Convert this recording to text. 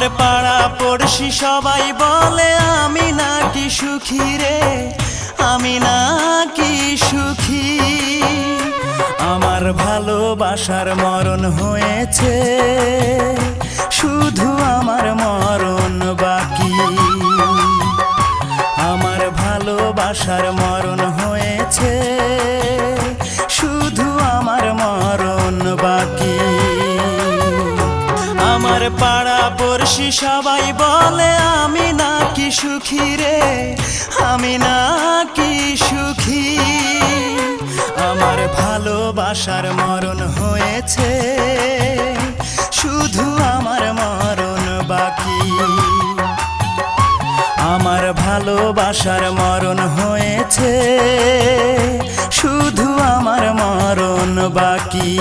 আমার পাড়া পড়শি সবাই বলে আমি নাকি সুখী রে, আমি নাকি সুখী। আমার ভালোবাসার মরণ হয়েছে, শুধু আমার মরণ বাকি। আমার ভালোবাসার মরণ হয়েছে, শুধু আমার মরণ বাকি। আমার পাড়া পড়শি সবাই বলে আমি নাকি সুখী রে, আমি নাকি সুখী। আমার ভালোবাসার মরণ হয়েছে, শুধু আমার মরণ বাকি। আমার ভালোবাসার মরণ হয়েছে, শুধু আমার মরণ বাকি।